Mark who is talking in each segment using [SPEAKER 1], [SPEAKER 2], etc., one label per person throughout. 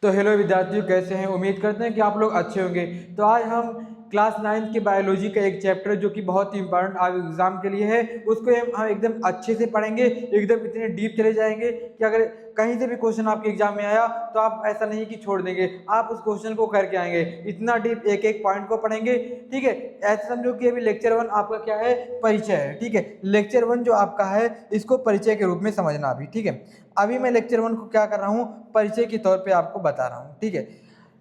[SPEAKER 1] तो हेलो विद्यार्थियों, कैसे हैं? उम्मीद करते हैं कि आप लोग अच्छे होंगे। तो आज हम क्लास 9 के बायोलॉजी का एक चैप्टर जो कि बहुत ही इंपॉर्टेंट आज एग्जाम के लिए है, उसको हम एकदम अच्छे से पढ़ेंगे। एकदम इतने डीप चले जाएंगे कि अगर कहीं से भी क्वेश्चन आपके एग्जाम में आया तो आप ऐसा नहीं कि छोड़ देंगे, आप उस क्वेश्चन को करके आएंगे। इतना डीप एक एक पॉइंट को पढ़ेंगे, ठीक है। ऐसे समझो कि अभी लेक्चर 1 आपका क्या है, परिचय है, ठीक है। लेक्चर 1 जो आपका है इसको परिचय के रूप में समझना अभी, ठीक है। अभी मैं लेक्चर 1 को क्या कर रहा हूँ, परिचय के तौर पे आपको बता रहा हूँ, ठीक है।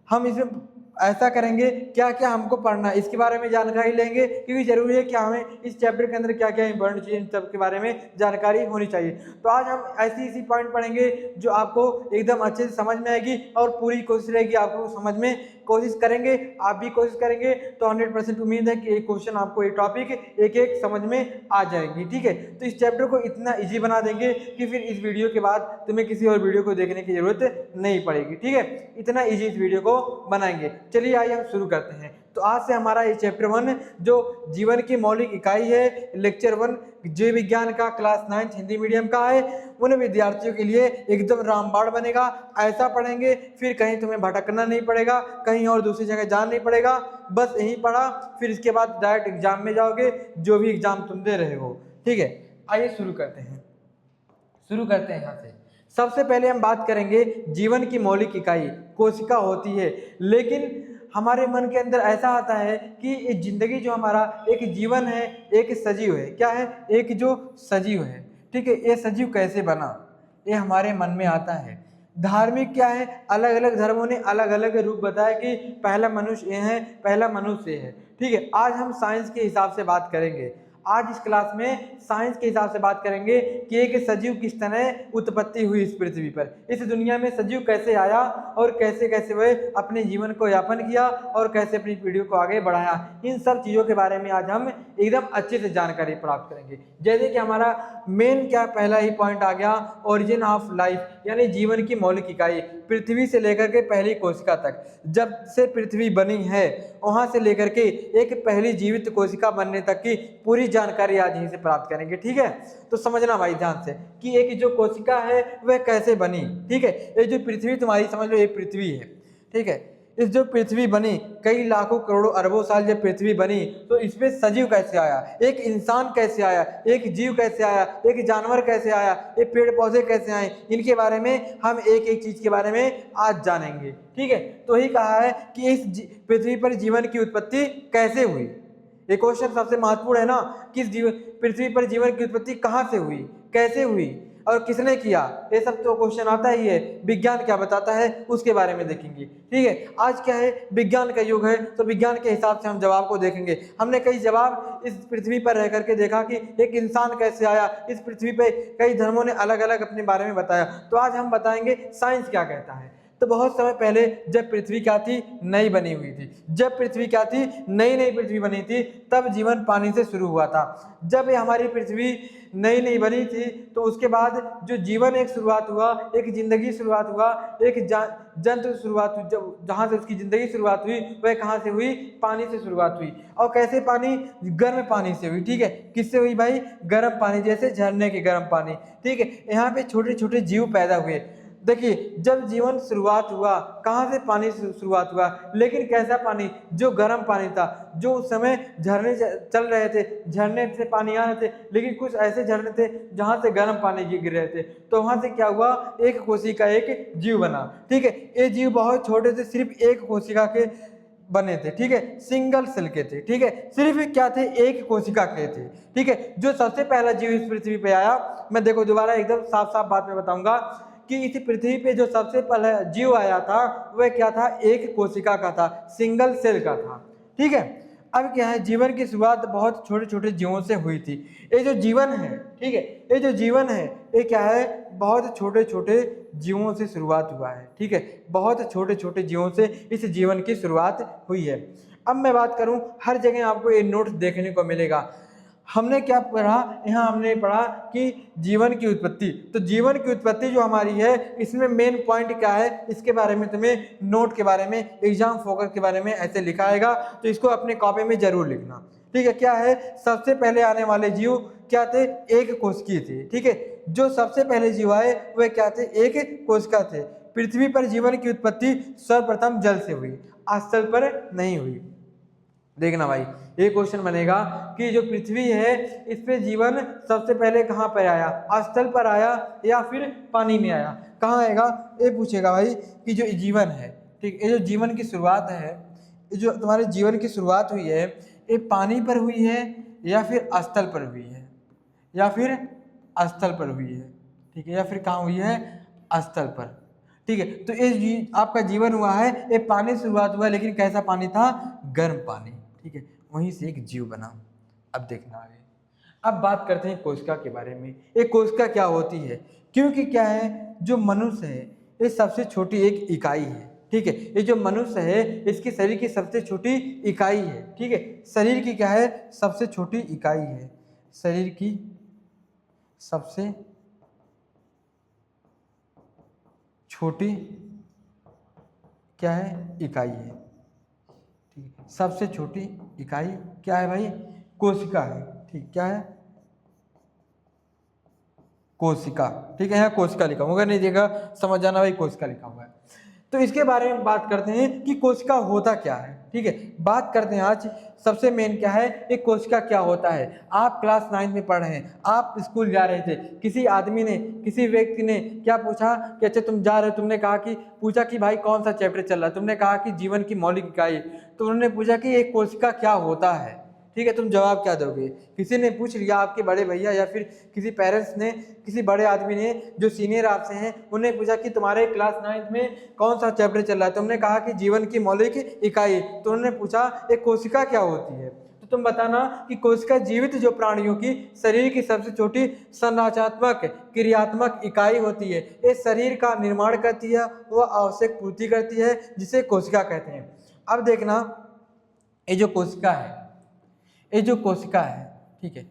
[SPEAKER 1] हम इसमें ऐसा करेंगे, क्या क्या हमको पढ़ना है इसके बारे में जानकारी लेंगे, क्योंकि जरूरी है कि हमें इस चैप्टर के अंदर क्या क्या इंपॉर्टेंट चीज़ सब के बारे में जानकारी होनी चाहिए। तो आज हम ऐसी पॉइंट पढ़ेंगे जो आपको एकदम अच्छे से समझ में आएगी, और पूरी कोशिश रहेगी आपको समझ में, कोशिश करेंगे, आप भी कोशिश करेंगे तो 100% उम्मीद है कि एक क्वेश्चन आपको, एक टॉपिक एक एक समझ में आ जाएगी, ठीक है। तो इस चैप्टर को इतना इजी बना देंगे कि फिर इस वीडियो के बाद तुम्हें किसी और वीडियो को देखने की जरूरत नहीं पड़ेगी, ठीक है। इतना इजी इस वीडियो को बनाएंगे। चलिए आइए हम शुरू करते हैं। तो आज से हमारा ये चैप्टर 1 जो जीवन की मौलिक इकाई है, लेक्चर 1 जीव विज्ञान का, क्लास 9 हिंदी मीडियम का है, उन विद्यार्थियों के लिए एकदम रामबाण बनेगा। ऐसा पढ़ेंगे फिर कहीं तुम्हें भटकना नहीं पड़ेगा, कहीं और दूसरी जगह जाना नहीं पड़ेगा, बस यही पढ़ा, फिर इसके बाद डायरेक्ट एग्जाम में जाओगे, जो भी एग्जाम तुम दे रहे हो, ठीक है। आइए शुरू करते हैं। यहाँ से सबसे पहले हम बात करेंगे जीवन की मौलिक इकाई कोशिका होती है। लेकिन हमारे मन के अंदर ऐसा आता है कि ये जिंदगी जो हमारा एक जीवन है, एक सजीव है। क्या है? एक जो सजीव है, ठीक है। ये सजीव कैसे बना, ये हमारे मन में आता है। धार्मिक क्या है, अलग अलग धर्मों ने अलग अलग रूप बताया कि पहला मनुष्य ये है, पहला मनुष्य है, ठीक है। आज हम साइंस के हिसाब से बात करेंगे। आज इस क्लास में साइंस के हिसाब से बात करेंगे कि एक सजीव किस तरह उत्पत्ति हुई इस पृथ्वी पर, इस दुनिया में सजीव कैसे आया और कैसे कैसे वह अपने जीवन को यापन किया और कैसे अपनी पीढ़ियों को आगे बढ़ाया। इन सब चीज़ों के बारे में आज हम एकदम अच्छे से जानकारी प्राप्त करेंगे। जैसे कि हमारा मेन क्या पहला ही पॉइंट आ गया, ओरिजिन ऑफ लाइफ, यानी जीवन की मौलिक इकाई। पृथ्वी से लेकर के पहली कोशिका तक, जब से पृथ्वी बनी है वहां से लेकर के एक पहली जीवित कोशिका बनने तक की पूरी जानकारी आज यहीं से प्राप्त करेंगे, ठीक है। तो समझना भाई ध्यान से कि एक जो कोशिका है वह कैसे बनी, ठीक है। ये जो पृथ्वी तुम्हारी समझ लो, ये पृथ्वी है, ठीक है। इस जो पृथ्वी बनी, कई लाखों करोड़ों अरबों साल जब पृथ्वी बनी तो इसमें सजीव कैसे आया, एक इंसान कैसे आया, एक जीव कैसे आया, एक जानवर कैसे आया, ये पेड़ पौधे कैसे आए, इनके बारे में हम एक एक चीज के बारे में आज जानेंगे, ठीक है। तो ही कहा है कि इस पृथ्वी पर जीवन की उत्पत्ति कैसे हुई। ये क्वेश्चन सबसे महत्वपूर्ण है ना, कि पृथ्वी पर जीवन की उत्पत्ति कहाँ से हुई, कैसे हुई और किसने किया। ये सब तो क्वेश्चन आता ही है। विज्ञान क्या बताता है उसके बारे में देखेंगे, ठीक है। आज क्या है, विज्ञान का युग है, तो विज्ञान के हिसाब से हम जवाब को देखेंगे। हमने कई जवाब इस पृथ्वी पर रह करके देखा कि एक इंसान कैसे आया, इस पृथ्वी पे कई धर्मों ने अलग अलग अपने बारे में बताया। तो आज हम बताएंगे साइंस क्या कहता है। तो बहुत समय पहले जब पृथ्वी क्या थी, नई बनी हुई थी। जब पृथ्वी क्या थी, नई नई पृथ्वी बनी थी, तब जीवन पानी से शुरू हुआ था। जब ये हमारी पृथ्वी नई नई बनी थी तो उसके बाद जो जीवन एक शुरुआत हुआ, एक जिंदगी शुरुआत हुआ, एक जंतु शुरुआत हुई। जब जहाँ से उसकी जिंदगी शुरुआत हुई वह कहाँ से हुई, पानी से शुरुआत हुई। और कैसे पानी, गर्म पानी से हुई, ठीक है। किससे हुई भाई, गर्म पानी, जैसे झरने के गर्म पानी, ठीक है। यहाँ पे छोटे छोटे जीव पैदा हुए। देखिए जब जीवन शुरुआत हुआ, कहाँ से पानी से शुरुआत हुआ, लेकिन कैसा पानी, जो गर्म पानी था। जो उस समय झरने चल रहे थे, झरने से पानी आ रहे थे, लेकिन कुछ ऐसे झरने थे जहाँ से गर्म पानी गिर रहे थे। तो वहाँ से क्या हुआ, एक कोशिका एक जीव बना, ठीक है। ये जीव बहुत छोटे थे, सिर्फ एक कोशिका के बने थे, ठीक है, सिंगल सेल के थे, ठीक है। सिर्फ क्या थे, एक कोशिका के थे, ठीक है। जो सबसे पहला जीव इस पृथ्वी पे आया, मैं देखो दोबारा एकदम साफ साफ बात में बताऊंगा कि इस पृथ्वी पे जो सबसे पहला जीव आया था वह क्या था, एक कोशिका का था, सिंगल सेल का था, ठीक है। अब क्या है, जीवन की शुरुआत बहुत छोटे छोटे जीवों से हुई थी। ये जो जीवन है, ठीक है, ये जो जीवन है ये क्या है, बहुत छोटे छोटे जीवों से शुरुआत हुआ है, ठीक है। बहुत छोटे छोटे जीवों से इस जीवन की शुरुआत हुई है। अब मैं बात करूं, हर जगह आपको ये नोट देखने को मिलेगा। हमने क्या पढ़ा, यहाँ हमने पढ़ा कि जीवन की उत्पत्ति। तो जीवन की उत्पत्ति जो हमारी है, इसमें मेन पॉइंट क्या है, इसके बारे में तुम्हें नोट के बारे में, एग्जाम फोकस के बारे में ऐसे लिखा आएगा, तो इसको अपने कॉपी में जरूर लिखना, ठीक है। क्या है, सबसे पहले आने वाले जीव क्या थे, एक कोशिकीय थे, ठीक है। जो सबसे पहले जीव आए वह क्या थे, एक कोशिका थे। पृथ्वी पर जीवन की उत्पत्ति सर्वप्रथम जल से हुई, स्थल पर नहीं हुई। देखना भाई, एक क्वेश्चन बनेगा कि जो पृथ्वी है इस पे जीवन सबसे पहले कहाँ पर आया, स्थल पर आया या फिर पानी में आया, कहाँ आएगा, ये पूछेगा भाई कि जो जीवन है, ठीक, ये जो जीवन की शुरुआत है, ये जो तुम्हारे जीवन की शुरुआत हुई है, ये पानी पर हुई है या फिर स्थल पर हुई है, या फिर स्थल पर हुई है, ठीक है, या फिर कहाँ हुई है, स्थल पर, ठीक है। तो इस आपका जीवन हुआ है, ये पानी से शुरुआत हुआ, लेकिन कैसा पानी था, गर्म पानी, ठीक है, वहीं से एक जीव बना। अब देखना आगे, अब बात करते हैं कोशिका के बारे में। एक कोशिका क्या होती है, क्योंकि क्या है, जो मनुष्य है ये सबसे छोटी एक इकाई है, ठीक है, ये जो मनुष्य है इसकी शरीर की सबसे छोटी इकाई है, ठीक है, शरीर की क्या है, सबसे छोटी इकाई है, शरीर की सबसे छोटी क्या है, इकाई है, ठीक है, सबसे छोटी इकाई क्या है भाई, कोशिका है, ठीक, क्या है, कोशिका, ठीक है, यहाँ कोशिका लिखा होगा, नहीं देखा समझ जाना भाई, कोशिका लिखा हुआ है। तो इसके बारे में बात करते हैं कि कोशिका होता क्या है, ठीक है, बात करते हैं आज सबसे मेन क्या है, एक कोशिका क्या होता है। आप क्लास 9 में पढ़ रहे हैं, आप स्कूल जा रहे थे, किसी आदमी ने, किसी व्यक्ति ने क्या पूछा कि अच्छा तुम जा रहे हो, तुमने कहा कि, पूछा कि भाई कौन सा चैप्टर चल रहा है, तुमने कहा कि जीवन की मौलिक इकाई, तो उन्होंने पूछा कि एक कोशिका क्या होता है, ठीक है, तुम जवाब क्या दोगे। किसी ने पूछ लिया, आपके बड़े भैया या फिर किसी पेरेंट्स ने, किसी बड़े आदमी ने जो सीनियर आपसे हैं, उन्हें पूछा कि तुम्हारे क्लास 9 में कौन सा चैप्टर चल रहा है, तुमने कहा कि जीवन की मौलिक इकाई, तो उन्होंने पूछा एक कोशिका क्या होती है, तो तुम बताना कि कोशिका जीवित जो प्राणियों की शरीर की सबसे छोटी संरचनात्मक क्रियात्मक इकाई होती है, ये शरीर का निर्माण करती है, वह आवश्यक पूर्ति करती है, जिसे कोशिका कहते हैं। अब देखना, ये जो कोशिका है, ये जो कोशिका है, ठीक है,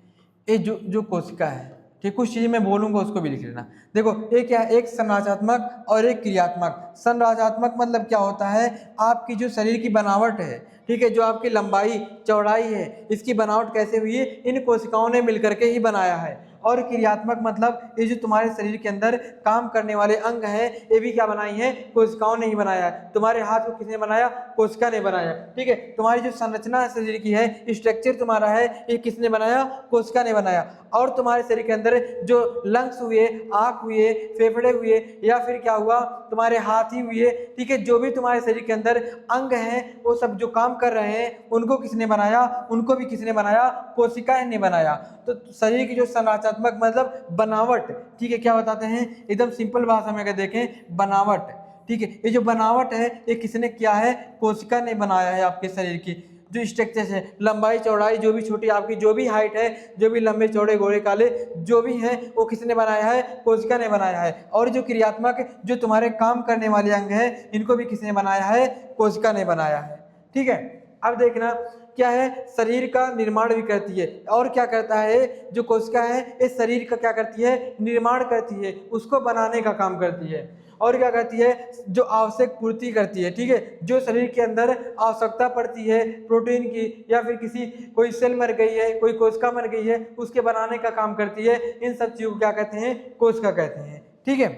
[SPEAKER 1] ये जो कोशिका है, ठीक, कुछ चीज़ मैं बोलूँगा उसको भी लिख लेना। देखो ये क्या है, एक संरचनात्मक और एक क्रियात्मक। संरचनात्मक मतलब क्या होता है, आपकी जो शरीर की बनावट है, ठीक है, जो आपकी लंबाई चौड़ाई है, इसकी बनावट कैसे हुई है, इन कोशिकाओं ने मिलकर के ही बनाया है। और क्रियात्मक मतलब ये जो तुम्हारे शरीर के अंदर काम करने वाले अंग हैं, ये भी क्या बनाई है, कोशिकाओं ने ही बनाया है। तुम्हारे हाथ को किसने बनाया, कोशिका ने बनाया, ठीक है। तुम्हारी जो संरचना है शरीर की है, स्ट्रक्चर तुम्हारा है, ये किसने बनाया, कोशिका ने बनाया। और तुम्हारे शरीर के अंदर जो लंग्स हुए, आँख हुए, फेफड़े हुए, या फिर क्या हुआ, तुम्हारे हाथ ही हुए, ठीक है, जो भी तुम्हारे शरीर के अंदर अंग हैं, वो सब जो काम कर रहे हैं, उनको किसने बनाया, उनको भी किसने बनाया, कोशिकाएं ने बनाया। तो शरीर की जो संरचनात्मक मतलब बनावट, ठीक है, क्या बताते हैं, एकदम सिंपल भाषा में अगर देखें, बनावट, ठीक है, ये जो बनावट है ये किसने किया है, कोशिका ने बनाया है। आपके शरीर की जो स्ट्रक्चर है, लंबाई चौड़ाई, जो भी छोटी आपकी जो भी हाइट है, जो भी लंबे चौड़े गोरे काले जो भी हैं, वो किसने बनाया है, कोशिका ने बनाया है। और जो क्रियात्मक, जो तुम्हारे काम करने वाले अंग हैं, इनको भी किसने बनाया है, कोशिका ने बनाया है, ठीक है। अब देखना क्या है, शरीर का निर्माण भी करती है। और क्या करता है, जो कोशिका है इस शरीर का क्या करती है, निर्माण करती है, उसको बनाने का काम करती है। और क्या करती है, जो आवश्यक पूर्ति करती है, ठीक है, जो शरीर के अंदर आवश्यकता पड़ती है प्रोटीन की, या फिर किसी कोई सेल मर गई है, कोई कोशिका मर गई है, उसके बनाने का काम करती है। इन सब चीज़ों को क्या कहते हैं, कोशिका कहते हैं, ठीक है।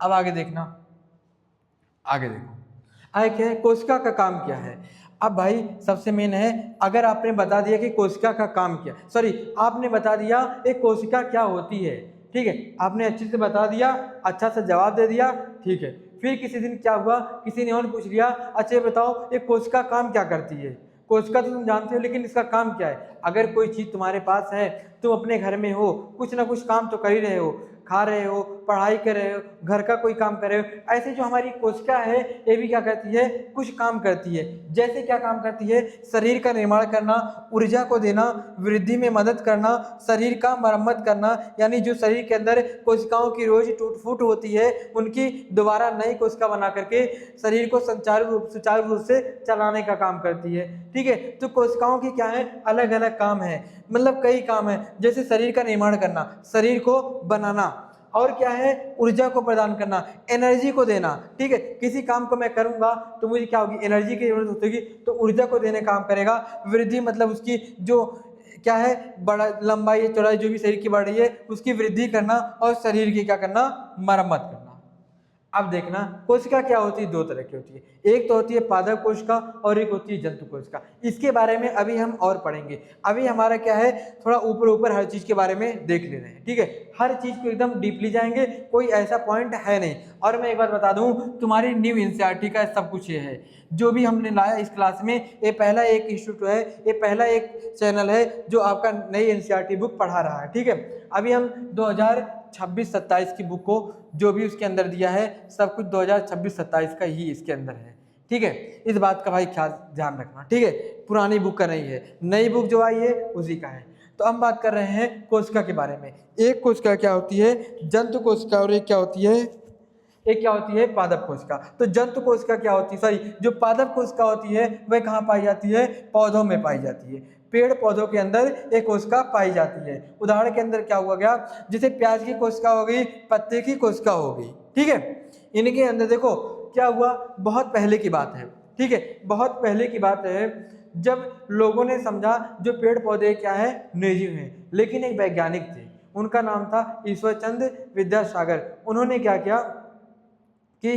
[SPEAKER 1] अब आगे देखना, आगे देखो, आगे क्या है, कोशिका का काम क्या है। अब भाई सबसे मेन है, अगर आपने बता दिया कि कोशिका का काम क्या, आपने बता दिया एक कोशिका क्या होती है, ठीक है, आपने अच्छे से बता दिया, अच्छा सा जवाब दे दिया, ठीक है। फिर किसी दिन क्या हुआ, किसी ने और पूछ लिया, अच्छा बताओ एक कोशिका काम क्या करती है। कोशिका तो तुम जानते हो, लेकिन इसका काम क्या है। अगर कोई चीज़ तुम्हारे पास है, तुम अपने घर में हो, कुछ ना कुछ काम तो कर ही रहे हो, खा रहे हो, पढ़ाई कर रहे हो, घर का कोई काम कर रहे हो। ऐसे जो हमारी कोशिका है ये भी क्या करती है, कुछ काम करती है। जैसे क्या काम करती है, शरीर का निर्माण करना, ऊर्जा को देना, वृद्धि में मदद करना, शरीर का मरम्मत करना, यानी जो शरीर के अंदर कोशिकाओं की रोज टूट फूट होती है, उनकी दोबारा नई कोशिका बना करके शरीर को सुचारू रूप से चलाने का काम करती है, ठीक है। तो कोशिकाओं की क्या है, अलग अलग काम है, मतलब कई काम है। जैसे शरीर का निर्माण करना, शरीर को बनाना, और क्या है, ऊर्जा को प्रदान करना, एनर्जी को देना, ठीक है। किसी काम को मैं करूंगा तो मुझे क्या होगी, एनर्जी की जरूरत होगी, तो ऊर्जा को देने काम करेगा। वृद्धि मतलब उसकी जो क्या है, बड़ा लंबाई चौड़ाई जो भी शरीर की बढ़ रही है उसकी वृद्धि करना, और शरीर की क्या करना, मरम्मत करना। अब देखना कोशिका क्या होती है, दो तरह की होती है, एक तो होती है पादप कोशिका और एक होती है जंतु कोशिका। इसके बारे में अभी हम और पढ़ेंगे। अभी हमारा क्या है, थोड़ा ऊपर ऊपर हर चीज के बारे में देख ले रहे हैं, ठीक है। हर चीज को एकदम डीपली जाएंगे, कोई ऐसा पॉइंट है नहीं। और मैं एक बात बता दूं, तुम्हारी न्यू एनसीईआरटी का सब कुछ ये है जो भी हमने लाया इस क्लास में। ये पहला एक इंस्टीट्यूट है, ये पहला एक चैनल है जो आपका नई एनसीईआरटी बुक पढ़ा रहा है, ठीक है। अभी हम 2026-27 की बुक को जो भी उसके अंदर दिया है सब कुछ 2026-27 का ही इसके अंदर है, ठीक है। इस बात का भाई ख्याल ध्यान रखना, ठीक है। पुरानी बुक का नहीं है, नई बुक जो आई है उसी का है। तो हम बात कर रहे हैं कोशिका के बारे में। एक कोशिका क्या होती है, जंतु कोशिका, और एक क्या होती है, एक क्या होती है, पादप कोशिका। तो जंतु कोशिका क्या होती है, सॉरी, जो पादप कोशिका होती है वह कहाँ पाई जाती है, पौधों में पाई जाती है। पेड़ पौधों के अंदर एक कोशिका पाई जाती है। उदाहरण के अंदर क्या हुआ गया, जैसे प्याज की कोशिका हो गई, पत्ते की कोशिका हो गई, ठीक है। इनके अंदर देखो क्या हुआ, बहुत पहले की बात है, ठीक है, बहुत पहले की बात है जब लोगों ने समझा जो पेड़ पौधे क्या है, निर्जीव हैं। लेकिन एक वैज्ञानिक थे, उनका नाम था ईश्वरचंद्र विद्यासागर। उन्होंने क्या किया कि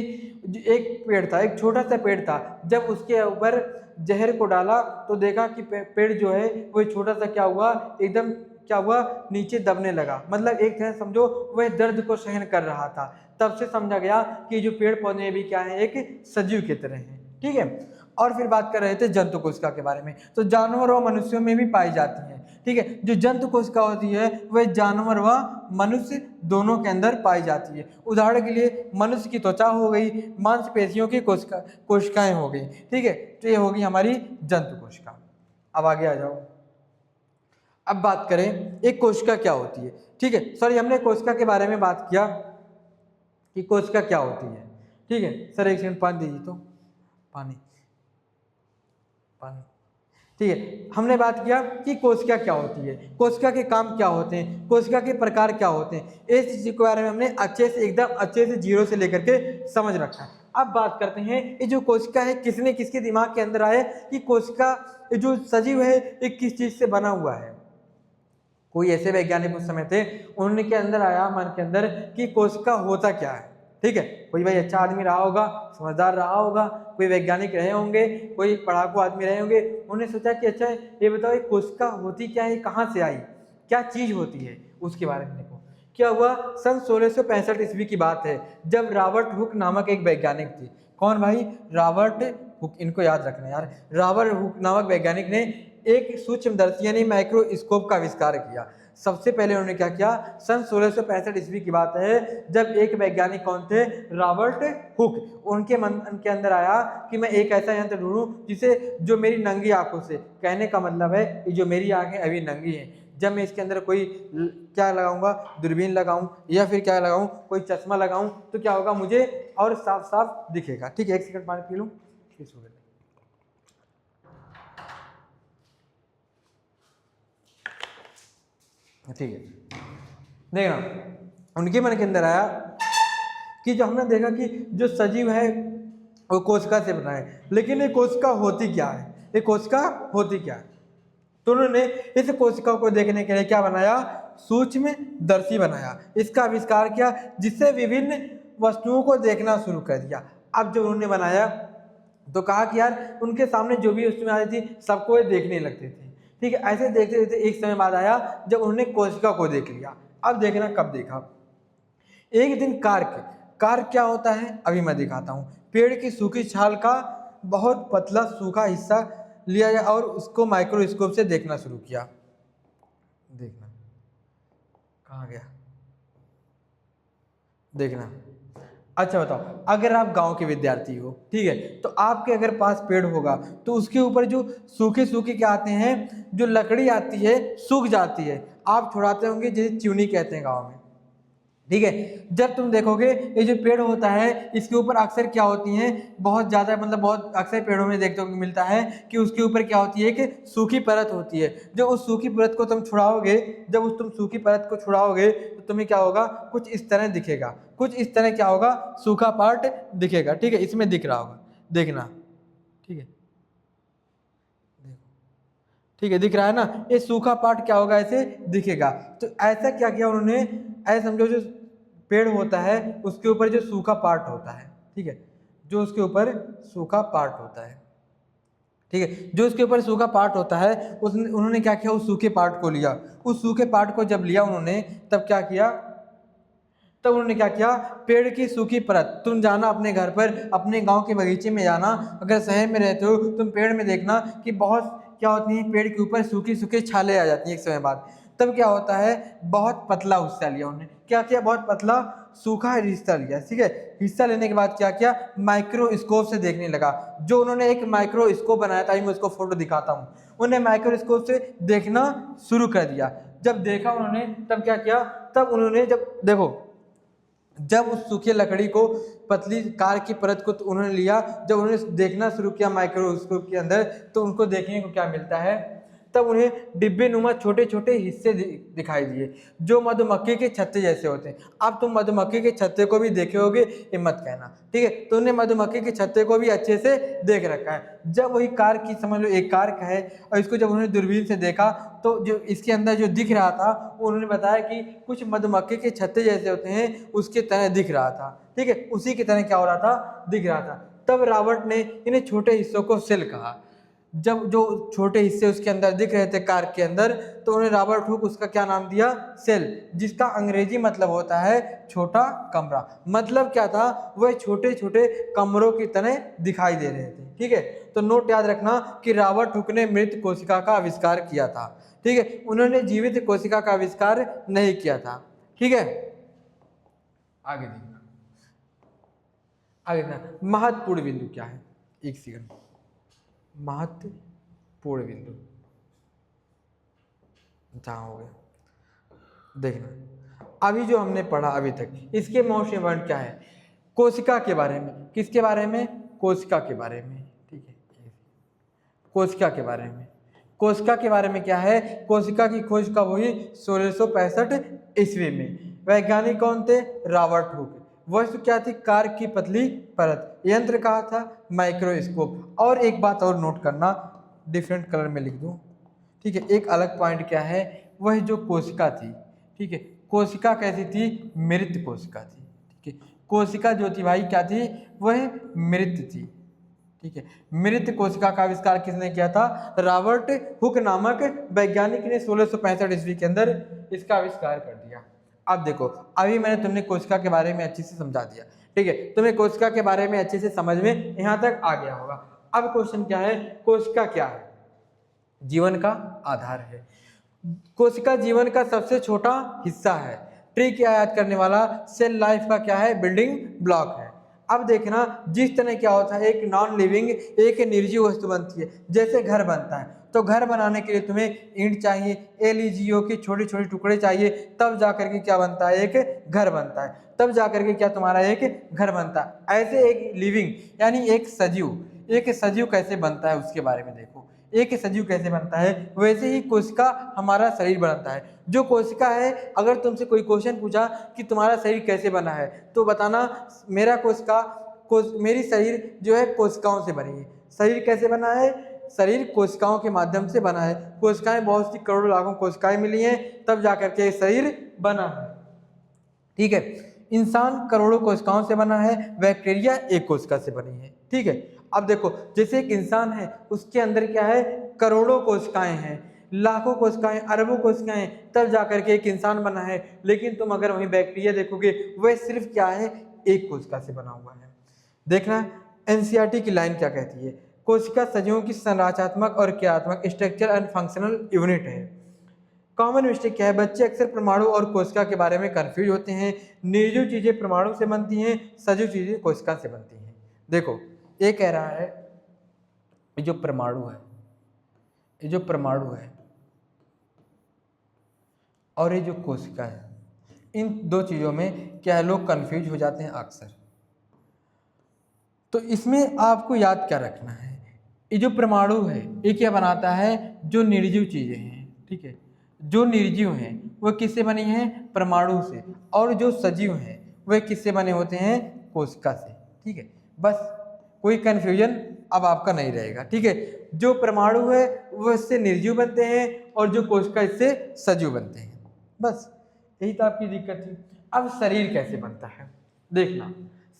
[SPEAKER 1] एक पेड़ था, एक छोटा सा पेड़ था, जब उसके ऊपर जहर को डाला तो देखा कि पेड़ जो है वो छोटा सा क्या हुआ, एकदम क्या हुआ, नीचे दबने लगा। मतलब एक तरह समझो वह दर्द को सहन कर रहा था। तब से समझा गया कि जो पेड़ पौधे भी क्या है, एक सजीव की तरह हैं, ठीक है। और फिर बात कर रहे थे जंतु कोशिका के बारे में। तो जानवर और मनुष्यों में भी पाई जाती है, ठीक है। जो जंतु कोशिका होती है वह जानवर व मनुष्य दोनों के अंदर पाई जाती है। उदाहरण के लिए मनुष्य की त्वचा हो गई, मांसपेशियों की कोशिकाएं हो गई, ठीक है। तो ये होगी हमारी जंतु कोशिका। अब आगे आ जाओ। अब बात करें एक कोशिका क्या होती है, ठीक है। सॉरी, हमने कोशिका के बारे में बात किया कि कोशिका क्या होती है, ठीक है। सर एक सेकंड पानी दीजिए, तो पानी पानी, ठीक है। हमने बात किया कि कोशिका क्या होती है, कोशिका के काम क्या होते हैं, कोशिका के प्रकार क्या होते हैं। इस चीज के बारे में हमने अच्छे से, एकदम अच्छे से जीरो से लेकर के समझ रखा है। अब बात करते हैं ये जो कोशिका है, किसने किसके दिमाग के अंदर आया कि कोशिका जो सजीव है ये किस चीज से बना हुआ है। कोई ऐसे वैज्ञानिक उस समय थे, उन्होंने के अंदर आया मन के अंदर कि कोशिका होता क्या है, ठीक है। कोई भाई अच्छा आदमी रहा होगा, समझदार रहा होगा, कोई वैज्ञानिक रहे होंगे, कोई पढ़ाकू आदमी रहे होंगे। उन्होंने सोचा कि अच्छा ये बताओ ये कोशिका होती क्या है, कहाँ से आई, क्या चीज होती है, उसके बारे में देखो। क्या हुआ, सन 1665 ईस्वी की बात है, जब रॉबर्ट हुक नामक एक वैज्ञानिक थे। कौन भाई, रॉबर्ट हुक, इनको याद रखना यार। रॉबर्ट हुक नामक वैज्ञानिक ने एक सूक्ष्मदर्शी यानी माइक्रोस्कोप का आविष्कार किया। सबसे पहले उन्होंने क्या किया, सन 1665 ईस्वी की बात है, जब एक वैज्ञानिक कौन थे, रॉबर्ट हुक, उनके मन के अंदर आया कि मैं एक ऐसा यंत्र ढूंढूं जिसे, जो मेरी नंगी आंखों से, कहने का मतलब है कि जो मेरी आंखें अभी नंगी हैं, जब मैं इसके अंदर कोई क्या लगाऊंगा, दूरबीन लगाऊं या फिर क्या लगाऊं, कोई चश्मा लगाऊं, तो क्या होगा, मुझे और साफ साफ दिखेगा, ठीक है। एक सेकंड पानी पी लूं, ठीक है। देखना उनके मन के अंदर आया कि जो हमने देखा कि जो सजीव है वो कोशिका से बना है, लेकिन ये कोशिका होती क्या है, ये कोशिका होती क्या है। तो उन्होंने इस कोशिका को देखने के लिए क्या बनाया, सूक्ष्मदर्शी बनाया, इसका आविष्कार किया, जिससे विभिन्न वस्तुओं को देखना शुरू कर दिया। अब जब उन्होंने बनाया तो कहा कि यार उनके सामने जो भी वस्तुएं आती थी सबको ये देखने लगते थे, ठीक है। ऐसे देखते देखते एक समय बाद आया जब उन्होंने कोशिका को देख लिया। अब देखना कब देखा, एक दिन कार्क क्या होता है अभी मैं दिखाता हूँ। पेड़ की सूखी छाल का बहुत पतला सूखा हिस्सा लिया गया और उसको माइक्रोस्कोप से देखना शुरू किया। देखना कहाँ गया, देखना। अच्छा बताओ, अगर आप गांव के विद्यार्थी हो, ठीक है, तो आपके अगर पास पेड़ होगा तो उसके ऊपर जो सूखे सूखे क्या आते हैं, जो लकड़ी आती है सूख जाती है, आप छुड़ाते होंगे, जिसे चिवनी कहते हैं गांव में, ठीक है। जब तुम देखोगे ये जो पेड़ होता है इसके ऊपर अक्सर क्या होती हैं, बहुत ज़्यादा, मतलब बहुत अक्सर पेड़ों में देखने को मिलता है कि उसके ऊपर क्या होती है, कि सूखी परत होती है। जो उस सूखी परत को तुम छुड़ाओगे, जब तुम सूखी परत को छुड़ाओगे तो तुम्हें क्या होगा, कुछ इस तरह दिखेगा, कुछ इस तरह क्या होगा, सूखा पार्ट दिखेगा, ठीक है। इसमें दिख रहा होगा, देखना, ठीक है, ठीक है, दिख रहा है ना, ये सूखा पार्ट क्या होगा, ऐसे दिखेगा। तो ऐसा क्या किया उन्होंने, ऐसे समझो जो पेड़ होता है उसके ऊपर जो सूखा पार्ट होता है, ठीक है, जो उसके ऊपर सूखा पार्ट होता है, ठीक है, जो उसके ऊपर सूखा पार्ट होता है, उसने उन्होंने क्या किया, उस सूखे पार्ट को लिया। उस सूखे पार्ट को जब लिया उन्होंने, तब क्या किया, तब उन्होंने क्या किया, पेड़ की सूखी परत, तुम जाना अपने घर पर, अपने गांव के बगीचे में जाना, अगर शहर में रहते हो तुम पेड़ में देखना कि बहुत क्या होती है, पेड़ के ऊपर सूखी सूखी छाले आ जाती हैं एक समय बाद। तब क्या होता है, बहुत पतला हिस्सा लिया उन्होंने, क्या किया, बहुत पतला सूखा हिस्सा लिया, ठीक है। हिस्सा लेने के बाद क्या किया, माइक्रोस्कोप से देखने लगा। जो उन्होंने एक माइक्रोस्कोप बनाया था, मैं उसको फोटो दिखाता हूँ, उन्होंने माइक्रोस्कोप से देखना शुरू कर दिया। जब देखा उन्होंने, तब क्या किया, तब उन्होंने जब देखो, जब उस सूखे लकड़ी को, पतली कार की परत को तो उन्होंने लिया, जब उन्होंने देखना शुरू किया माइक्रोस्कोप के अंदर, तो उनको देखने को क्या मिलता है, तब उन्हें डिब्बे नुमा छोटे छोटे हिस्से दिखाई दिए, जो मधुमक्खी के छत्ते जैसे होते हैं। अब तुम मधुमक्खी के छत्ते को भी देखे होगे, ये मत कहना, ठीक है। तो उन्हें मधुमक्खी के छत्ते को भी अच्छे से देख रखा है। जब वही कार की, समझ लो एक कार का है, और इसको जब उन्होंने दूरबीन से देखा, तो जो इसके अंदर जो दिख रहा था, उन्होंने बताया कि कुछ मधुमक्खी के छत्ते जैसे होते हैं, उसके तरह दिख रहा था, ठीक है, उसी की तरह क्या हो रहा था, दिख रहा था। तब रॉबर्ट ने इन्हें छोटे हिस्सों को सेल कहा। जब जो छोटे हिस्से उसके अंदर दिख रहे थे कार के अंदर, तो उन्हें रॉबर्ट हुक उसका क्या नाम दिया, सेल, जिसका अंग्रेजी मतलब होता है छोटा कमरा। मतलब क्या था, वह छोटे छोटे कमरों की तरह दिखाई दे रहे थे, ठीक है। तो नोट याद रखना कि रॉबर्ट हुक ने मृत कोशिका का आविष्कार किया था, ठीक है, उन्होंने जीवित कोशिका का आविष्कार नहीं किया था, ठीक है। आगे देखना, आगे देखना, महत्वपूर्ण बिंदु क्या है, एक सेकंड, महत्वपूर्ण बिंदु जहाँ हो गया, देखना अभी जो हमने पढ़ा अभी तक, इसके मोस्ट वर्ड क्या है, कोशिका के बारे में, किसके बारे में, कोशिका के बारे में, ठीक है, कोशिका के बारे में। कोशिका के बारे में क्या है, कोशिका की खोज कब हुई, 1665 ईस्वी में। वैज्ञानिक कौन थे, रॉबर्ट हुक। वस्तु क्या थी, कार की पतली परत। यंत्र कहा था, माइक्रोस्कोप। और एक बात और नोट करना, डिफरेंट कलर में लिख दूं, ठीक है। एक अलग पॉइंट क्या है, वह जो कोशिका थी, ठीक है, कोशिका कैसी थी, मृत कोशिका थी, ठीक है। कोशिका जो थी भाई क्या थी, वह मृत थी, ठीक है। मृत कोशिका का आविष्कार किसने किया था, रॉबर्ट हुक नामक वैज्ञानिक ने 1665 ईस्वी के अंदर इसका आविष्कार कर दिया। अब देखो, अभी मैंने तुमने कोशिका के बारे में अच्छे से समझा दिया, ठीक है, तुम्हें कोशिका के बारे में अच्छे से समझ में यहाँ तक आ गया होगा। अब क्वेश्चन क्या है, कोशिका क्या है, जीवन का आधार है। कोशिका जीवन का सबसे छोटा हिस्सा है। ट्री क्या याद करने वाला, सेल लाइफ का क्या है, बिल्डिंग ब्लॉक है। अब देखना, जिस तरह क्या होता है, एक नॉन लिविंग, एक निर्जीव वस्तु बनती है, जैसे घर बनता है, तो घर बनाने के लिए तुम्हें ईंट चाहिए, एलईजीओ के छोटे छोटे टुकड़े चाहिए, तब जाकर के क्या बनता है, एक घर बनता है, तब जाकर के क्या तुम्हारा एक घर बनता है। ऐसे एक लिविंग यानी एक सजीव कैसे बनता है उसके बारे में देखो, एक सजीव कैसे बनता है, वैसे ही कोशिका हमारा शरीर बनता है। जो कोशिका है, अगर तुमसे कोई क्वेश्चन पूछा कि तुम्हारा शरीर कैसे बना है, तो बताना मेरी शरीर जो है कोशिकाओं से बनी है। शरीर कैसे बना है, शरीर कोशिकाओं के माध्यम से बना है। कोशिकाएं बहुत सी करोड़ों लाखों कोशिकाएं मिली हैं, तब जाकर के शरीर बना है, ठीक है। इंसान करोड़ों कोशिकाओं से बना है, बैक्टीरिया एक कोशिका से बनी है, ठीक है। अब देखो, जैसे एक इंसान है, उसके अंदर क्या है, करोड़ों कोशिकाएं हैं, लाखों कोशिकाएं, अरबों कोशिकाएं, तब जाकर के एक इंसान बना है। लेकिन तुम अगर वहीं बैक्टीरिया देखोगे, वह सिर्फ क्या है, एक कोशिका से बना हुआ है। देखना, एनसीईआरटी की लाइन क्या कहती है, कोशिका सजीवों की संरचनात्मक और क्रियात्मक स्ट्रक्चर एंड फंक्शनल यूनिट है। कॉमन मिस्टेक क्या है, बच्चे अक्सर परमाणु और कोशिका के बारे में कंफ्यूज होते हैं। निर्जीव चीजें परमाणु से बनती हैं, सजीव चीजें कोशिका से बनती हैं। देखो, ये कह रहा है, ये जो परमाणु है और ये जो कोशिका है, इन दो चीजों में क्या लोग कंफ्यूज हो जाते हैं अक्सर। तो इसमें आपको याद क्या रखना है, ये जो परमाणु है, ये क्या बनाता है, जो निर्जीव चीजें हैं, ठीक है, जो निर्जीव हैं वह किससे बनी हैं, परमाणु से, और जो सजीव हैं वह किससे बने होते हैं, कोशिका से, ठीक है। बस कोई कन्फ्यूजन अब आपका नहीं रहेगा, ठीक है। जो परमाणु है वह इससे निर्जीव बनते हैं, और जो कोशिका इससे सजीव बनते हैं, बस यही तो आपकी दिक्कत थी। अब शरीर कैसे बनता है देखना,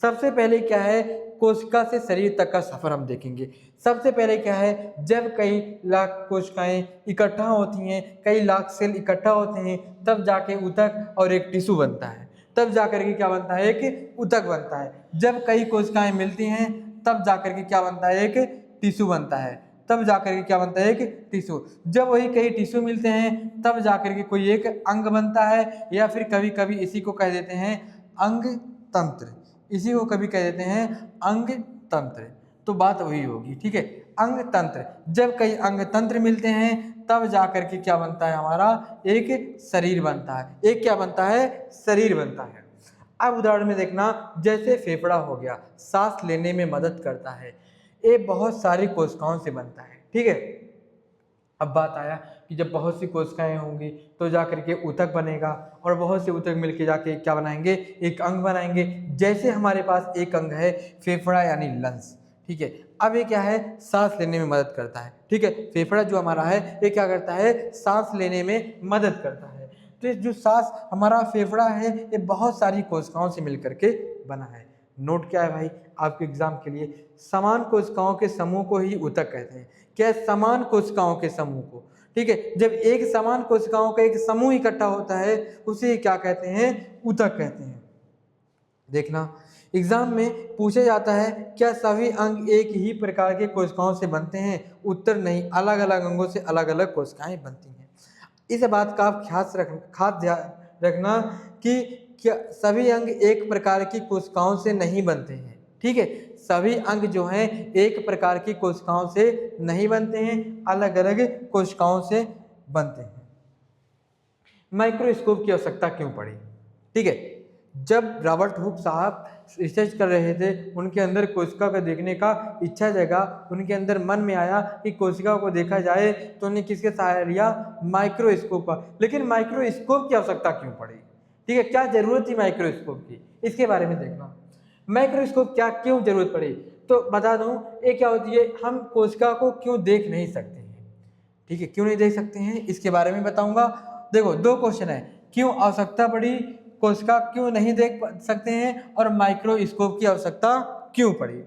[SPEAKER 1] सबसे पहले क्या है, कोशिका से शरीर तक का सफर हम देखेंगे। सबसे पहले क्या है, जब कई लाख कोशिकाएं इकट्ठा होती हैं, कई लाख सेल इकट्ठा होते हैं, तब जाके ऊतक और एक टिश्यू बनता है। तब जाकर के क्या बनता है, एक ऊतक बनता है। जब कई कोशिकाएं मिलती हैं तब जाकर के क्या बनता है, एक टिश्यू बनता है। तब जाकर के क्या बनता है, एक टिश्यू। जब वही कई टिश्यू मिलते हैं तब जाकर के कोई एक अंग बनता है, या फिर कभी कभी इसी को कह देते हैं अंग तंत्र, इसी को कभी कह देते हैं अंग तंत्र। तो बात वही होगी, ठीक है, अंग तंत्र। जब कई अंग तंत्र मिलते हैं तब जाकर के क्या बनता है, हमारा एक शरीर बनता है। एक क्या बनता है, शरीर बनता है। अब उदाहरण में देखना, जैसे फेफड़ा हो गया, सांस लेने में मदद करता है, ये बहुत सारी कोशिकाओं से बनता है, ठीक है। अब बात आया कि जब बहुत सी कोशिकाएं होंगी तो जाकर के ऊतक बनेगा, और बहुत से ऊतक मिलके जाके क्या बनाएंगे, एक अंग बनाएंगे। जैसे हमारे पास एक अंग है फेफड़ा यानी लंग्स, ठीक है। अब ये क्या है, सांस लेने में मदद करता है, ठीक है। फेफड़ा जो हमारा है ये क्या करता है, सांस लेने में मदद करता है। तो जो सांस हमारा फेफड़ा है ये बहुत सारी कोशिकाओं से मिलकर के बना है। नोट क्या है भाई आपके एग्जाम के लिए, समान कोशिकाओं के समूह को ही ऊतक कहते हैं। क्या, समान कोशिकाओं के समूह को, ठीक है। जब एक समान कोशिकाओं का एक समूह इकट्ठा होता है उसे क्या कहते हैं, ऊतक कहते हैं। देखना, एग्जाम में पूछा जाता है क्या सभी अंग एक ही प्रकार के कोशिकाओं से बनते हैं, उत्तर नहीं, अलग अलग अंगों से अलग अलग कोशिकाएं बनती हैं। इस बात का आप खास ध्यान रखना कि क्या सभी अंग एक प्रकार की कोशिकाओं से नहीं बनते हैं, ठीक है। सभी अंग जो हैं एक प्रकार की कोशिकाओं से नहीं बनते हैं, अलग अलग कोशिकाओं से बनते हैं। माइक्रोस्कोप की आवश्यकता क्यों पड़ी, ठीक है। जब रॉबर्ट हुक साहब रिसर्च कर रहे थे, उनके अंदर कोशिका को देखने का इच्छा जगा, उनके अंदर मन में आया कि कोशिका को देखा जाए, तो उन्हें किसके सहारा लिया, माइक्रोस्कोप का। लेकिन माइक्रोस्कोप की आवश्यकता क्यों पड़ी, ठीक है, क्या जरूरत थी माइक्रोस्कोप की, इसके बारे में देखना। माइक्रोस्कोप क्या क्यों जरूरत पड़ी, तो बता दूं, ये क्या होती है, हम कोशिका को क्यों देख नहीं सकते हैं, ठीक है, क्यों नहीं देख सकते हैं इसके बारे में बताऊंगा। देखो, दो क्वेश्चन है, क्यों आवश्यकता पड़ी, कोशिका क्यों नहीं देख सकते हैं, और माइक्रोस्कोप की आवश्यकता क्यों पड़ी।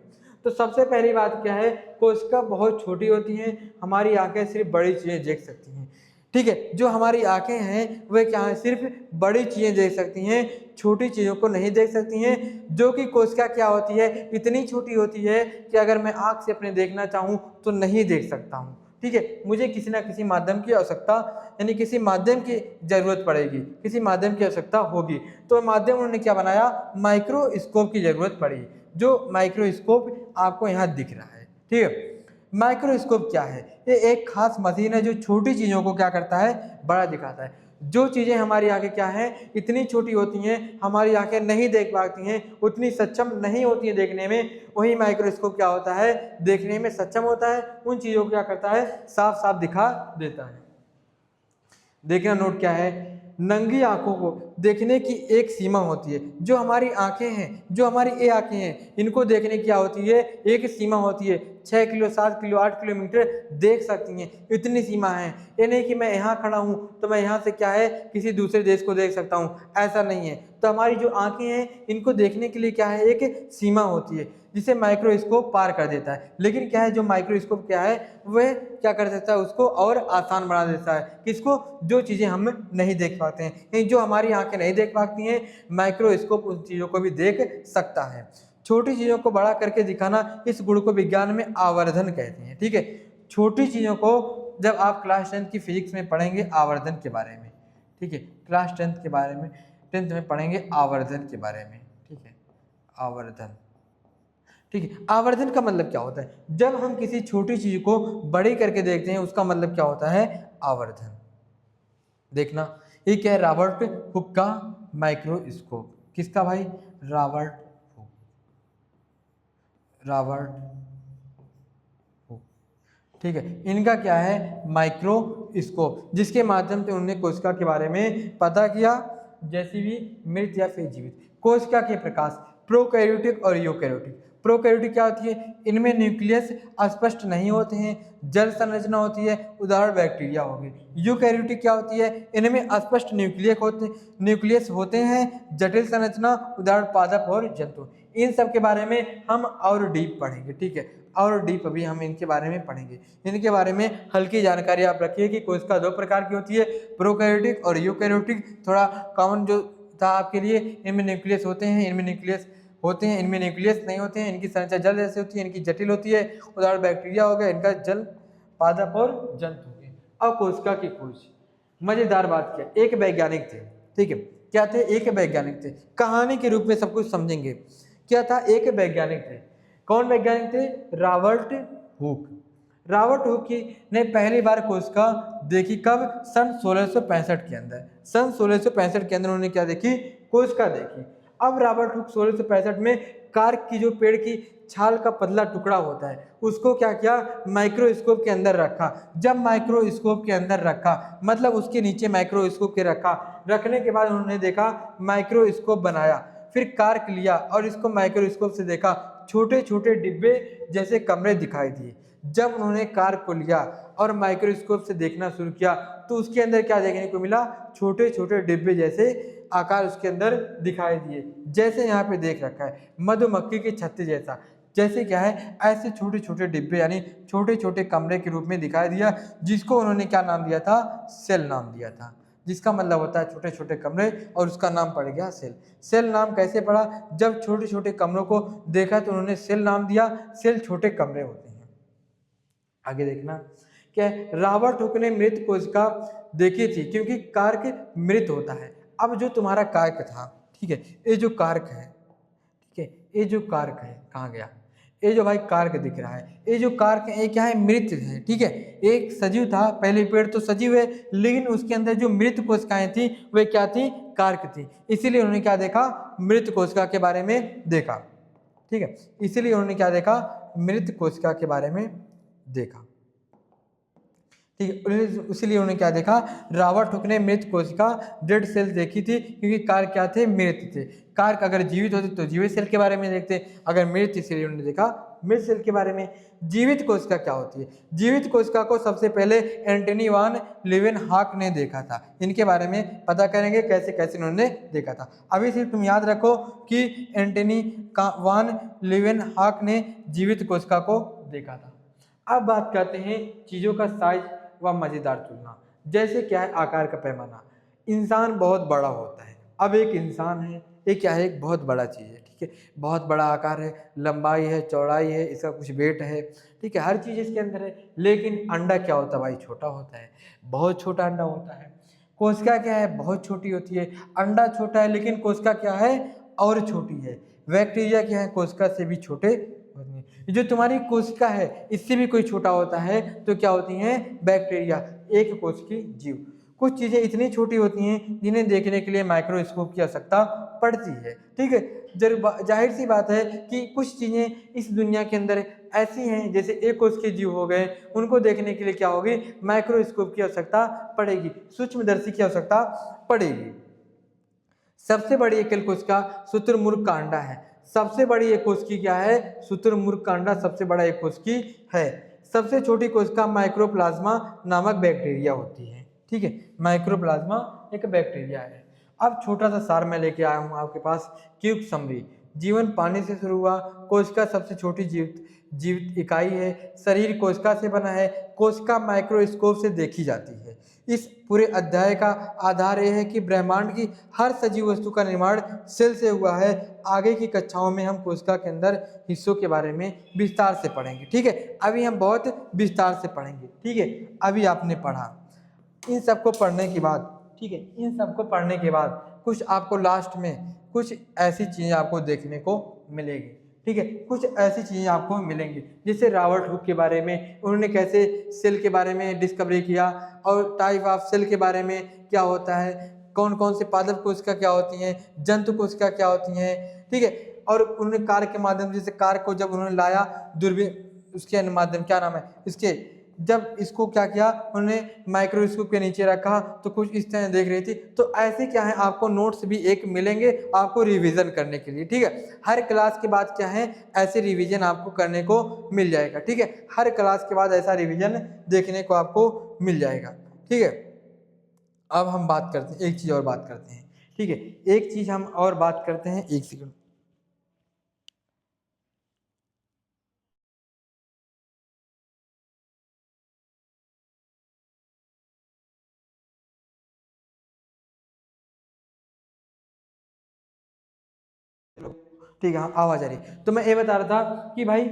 [SPEAKER 1] तो सबसे पहली बात क्या है, कोशिका बहुत छोटी होती है, हमारी आंखें सिर्फ बड़ी चीजें देख सकती हैं, ठीक है। जो हमारी आंखें हैं वे क्या है, सिर्फ बड़ी चीजें देख सकती हैं, छोटी चीजों को नहीं देख सकती हैं। जो कि कोशिका क्या होती है, इतनी छोटी होती है कि अगर मैं आंख से अपने देखना चाहूँ तो नहीं देख सकता हूँ, ठीक है। मुझे किसी ना किसी माध्यम की आवश्यकता, यानी किसी माध्यम की जरूरत पड़ेगी, किसी माध्यम की आवश्यकता होगी। तो माध्यम उन्होंने क्या बनाया, माइक्रोस्कोप की जरूरत पड़ी, जो माइक्रोस्कोप आपको यहाँ दिख रहा है, ठीक है। माइक्रोस्कोप क्या है, ये एक खास मशीन है जो छोटी चीज़ों को क्या करता है, बड़ा दिखाता है। जो चीज़ें हमारी आंखें क्या है, इतनी छोटी होती हैं, हमारी आंखें नहीं देख पाती हैं, उतनी सक्षम नहीं होती हैं देखने में, वही माइक्रोस्कोप क्या होता है, देखने में सक्षम होता है, उन चीज़ों को क्या करता है, साफ साफ दिखा देता है। देखना, नोट क्या है, नंगी आंखों को देखने की एक सीमा होती है। जो हमारी आंखें हैं, जो हमारी ये आंखें हैं, इनको देखने की क्या होती है, एक सीमा होती है। 6 किलो, 7 किलो, 8 किलोमीटर देख सकती हैं, इतनी सीमा है। ये नहीं कि मैं यहाँ खड़ा हूँ तो मैं यहाँ से क्या है, किसी दूसरे देश को देख सकता हूँ, ऐसा नहीं है। तो हमारी जो आंखें हैं इनको देखने के लिए क्या है, एक सीमा होती है जिसे माइक्रोस्कोप पार कर देता है। लेकिन क्या है, जो माइक्रोस्कोप क्या है, वह क्या कर सकता है, उसको और आसान बना देता है। किसको, जो चीज़ें हम नहीं देख पाते हैं, यानी जो हमारी आंखें नहीं देख पाती हैं, माइक्रोस्कोप उन चीज़ों को भी देख सकता है। छोटी चीज़ों को बड़ा करके दिखाना, इस गुण को विज्ञान में आवर्धन कहते हैं, ठीक है। छोटी चीज़ों को जब आप क्लास 10 की फिजिक्स में पढ़ेंगे आवर्धन के बारे में, ठीक है, क्लास 10 के बारे में, 10th में पढ़ेंगे आवर्धन के बारे में, ठीक है, आवर्धन, ठीक है। आवर्धन का मतलब क्या होता है, जब हम किसी छोटी चीज को बड़ी करके देखते हैं उसका मतलब क्या होता है, आवर्धन। देखना, ये क्या है, रॉबर्ट हुक का माइक्रोस्कोप, किसका भाई, रॉबर्ट हुक, रॉबर्ट हुक, ठीक है। इनका क्या है, माइक्रोस्कोप, जिसके माध्यम से उन्होंने कोशिका के बारे में पता किया, जैसी भी मृत या फिर जीवित। कोशिका के प्रकाश, प्रोकैरियोटिक और यूकैरियोटिक। प्रोकैरियोटिक क्या होती है, इनमें न्यूक्लियस स्पष्ट नहीं होते हैं, जल संरचना होती है, उदाहरण बैक्टीरिया हो गए। यूकैरियोटिक क्या होती है, इनमें स्पष्ट न्यूक्लियस होते हैं, जटिल संरचना, उदाहरण पादप और जंतु। इन सब के बारे में हम और डीप पढ़ेंगे, ठीक है, और डीप अभी हम इनके बारे में पढ़ेंगे। इनके बारे में हल्की जानकारी आप रखिए कि कोशिका दो प्रकार की होती है, प्रोकैरियोटिक और यूकैरियोटिक। थोड़ा कॉमन जो था आपके लिए, इनमें न्यूक्लियस होते हैं, इनमें न्यूक्लियस होते हैं, इनमें न्यूक्लियस नहीं होते हैं, इनकी संरचना जल जैसे होती है, इनकी जटिल होती है, उदाहरण बैक्टीरिया हो गया, इनका जल, पादप और जंतु हो गए। अब कोशिका की खोज, मजेदार बात क्या, एक वैज्ञानिक थे, ठीक है, क्या थे, एक वैज्ञानिक थे, कहानी के रूप में सब कुछ समझेंगे। क्या था, एक वैज्ञानिक थे, कौन वैज्ञानिक थे, रॉबर्ट हुक। रॉबर्ट हुक ने पहली बार कोशिका देखी, कब, सन 1665 के अंदर। सन 1665 के अंदर उन्होंने क्या देखी, कोशिका देखी। अब रॉबर्ट हुक 1665 में कार्क की जो पेड़ की छाल का पतला टुकड़ा होता है उसको क्या किया, माइक्रोस्कोप के अंदर रखा। जब माइक्रोस्कोप के अंदर रखा मतलब उसके नीचे माइक्रोस्कोप के रखा, रखने के बाद उन्होंने देखा, माइक्रोस्कोप बनाया, फिर कार्क लिया और इसको माइक्रोस्कोप से देखा, छोटे छोटे डिब्बे जैसे कमरे दिखाई दिए। जब उन्होंने कार्क को लिया और माइक्रोस्कोप से देखना शुरू किया तो उसके अंदर क्या देखने को मिला, छोटे छोटे डिब्बे जैसे आकार उसके अंदर दिखाई दिए, जैसे यहाँ पे देख रखा है मधुमक्खी के छत्ते जैसा। जैसे क्या है, ऐसे छोटे छोटे डिब्बे यानी छोटे छोटे कमरे के रूप में दिखाई दिया, जिसको उन्होंने क्या नाम दिया था, सेल नाम दिया था, जिसका मतलब होता है छोटे छोटे कमरे, और उसका नाम पड़ गया सेल। सेल नाम कैसे पड़ा, जब छोटे छोटे कमरों को देखा तो उन्होंने सेल नाम दिया, सेल छोटे कमरे होते हैं। आगे देखना क्या है, रॉबर्ट हुक ने मृत कोशिका देखी थी क्योंकि कार्क मृत होता है। अब जो तुम्हारा कार्क था, ठीक है, ये जो कार्क है, ठीक है, ये जो कार्क है कहाँ गया, ये जो भाई कार्क दिख रहा है, ये जो कार्क है ये क्या है, मृत है, ठीक है। एक सजीव था, पहले पेड़ तो सजीव है, लेकिन उसके अंदर जो मृत कोशिकाएं थी वे क्या थी, कार्क थी। इसीलिए उन्होंने क्या देखा, मृत कोशिका के बारे में देखा, ठीक है, इसीलिए उन्होंने क्या देखा, मृत कोशिका के बारे में देखा, ठीक है। इसलिए उन्होंने क्या देखा, रॉबर्ट हुक ने मृत कोशिका, डेड सेल देखी थी क्योंकि कार्क क्या थे, मृत थे। कार्क अगर जीवित होते तो जीवित सेल के बारे में देखते, अगर मृत, इसलिए उन्होंने देखा मृत सेल के बारे में। जीवित कोशिका क्या होती है, जीवित कोशिका को सबसे पहले एंटनी वान लीवेनहॉक ने देखा था। इनके बारे में पता करेंगे कैसे कैसे उन्होंने देखा था। अभी सिर्फ तुम याद रखो कि एंटनी वान लीवेनहॉक ने जीवित कोशिका को देखा था। अब बात करते हैं चीज़ों का साइज व मज़ेदार तुलना। जैसे क्या है, आकार का पैमाना, इंसान बहुत बड़ा होता है। अब एक इंसान है, ये क्या है, एक बहुत बड़ा चीज़ है, ठीक है, बहुत बड़ा आकार है, लंबाई है, चौड़ाई है, इसका कुछ वेट है, ठीक है, हर चीज़ इसके अंदर है। लेकिन अंडा क्या होता है भाई, छोटा होता है, बहुत छोटा अंडा होता है। कोशिका क्या है, बहुत छोटी होती है। अंडा छोटा है लेकिन कोशिका क्या है, और छोटी है। बैक्टीरिया क्या है, कोशिका से भी छोटे। जो तुम्हारी कोशिका है इससे भी कोई छोटा होता है तो क्या होती हैं, बैक्टीरिया, एक कोशिकीय जीव। कुछ चीज़ें इतनी छोटी होती हैं जिन्हें देखने के लिए माइक्रोस्कोप की आवश्यकता पड़ती है, ठीक है। जाहिर सी बात है कि कुछ चीज़ें इस दुनिया के अंदर ऐसी हैं, जैसे एक कोशिकीय जीव हो गए, उनको देखने के लिए क्या होगी, माइक्रोस्कोप की आवश्यकता पड़ेगी, सूक्ष्मदर्शी की आवश्यकता पड़ेगी। सबसे बड़ी एकल कोशिका शुतुरमुर्ग का अंडा है। सबसे बड़ी एक कोशिकी क्या है, शुतुरमुर्ग का अंडा सबसे बड़ा एक कोशिकी है। सबसे छोटी कोशिका माइक्रोप्लाज्मा नामक बैक्टीरिया होती है, ठीक है, माइक्रोप्लाज्मा एक बैक्टीरिया है। अब छोटा सा सार मैं लेके आया हूँ आपके पास, क्यूब समरी। जीवन पानी से शुरू हुआ, कोशिका सबसे छोटी जीवित इकाई है, शरीर कोशिका से बना है, कोशिका माइक्रोस्कोप से देखी जाती है। इस पूरे अध्याय का आधार यह है कि ब्रह्मांड की हर सजीव वस्तु का निर्माण सेल से हुआ है। आगे की कक्षाओं में हम कोशिका के अंदर हिस्सों के बारे में विस्तार से पढ़ेंगे, ठीक है। अभी हम बहुत विस्तार से पढ़ेंगे, ठीक है। अभी आपने पढ़ा, इन सबको पढ़ने के बाद, ठीक है, इन सबको पढ़ने के बाद कुछ आपको लास्ट में कुछ ऐसी चीज़ें आपको देखने को मिलेगी, ठीक है, कुछ ऐसी चीज़ें आपको मिलेंगी जैसे रॉबर्ट हुक के बारे में, उन्होंने कैसे सेल के बारे में डिस्कवरी किया, और टाइप ऑफ सेल के बारे में क्या होता है, कौन कौन से पादप कोशिका क्या होती हैं, जंतु कोशिका क्या होती हैं, ठीक है। और उन्होंने कार्क के माध्यम, जैसे कार्क को जब उन्होंने लाया दूरबीन, उसके माध्यम क्या नाम है इसके, जब इसको क्या किया उन्होंने माइक्रोस्कोप के नीचे रखा तो कुछ इस तरह देख रही थी। तो ऐसे क्या है आपको नोट्स भी एक मिलेंगे आपको रिवीजन करने के लिए, ठीक है। हर क्लास के बाद क्या है ऐसे रिवीजन आपको करने को मिल जाएगा, ठीक है। हर क्लास के बाद ऐसा रिवीजन देखने को आपको मिल जाएगा, ठीक है। अब हम बात करते हैं, एक चीज़ और बात करते हैं, ठीक है। एक चीज़ हम और बात करते हैं, एक सेकंड। ठीक है, हाँ, आवाज़ आ रही है। तो मैं ये बता रहा था कि भाई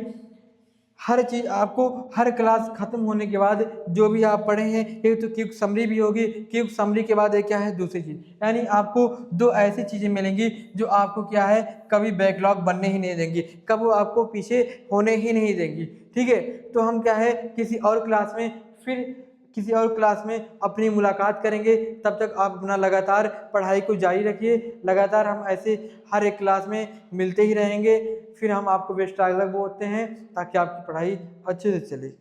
[SPEAKER 1] हर चीज़ आपको हर क्लास खत्म होने के बाद जो भी आप पढ़े हैं एक तो क्विक समरी भी होगी, क्विक समरी के बाद एक क्या है दूसरी चीज़, यानी आपको दो ऐसी चीज़ें मिलेंगी जो आपको क्या है कभी बैकलॉग बनने ही नहीं देंगी, कब वो आपको पीछे होने ही नहीं देंगी, ठीक है। तो हम क्या है किसी और क्लास में फिर किसी और क्लास में अपनी मुलाकात करेंगे। तब तक आप अपना लगातार पढ़ाई को जारी रखिए। लगातार हम ऐसे हर एक क्लास में मिलते ही रहेंगे। फिर हम आपको बेस्ट ऑफ लक बोलते हैं ताकि आपकी पढ़ाई अच्छे से चले।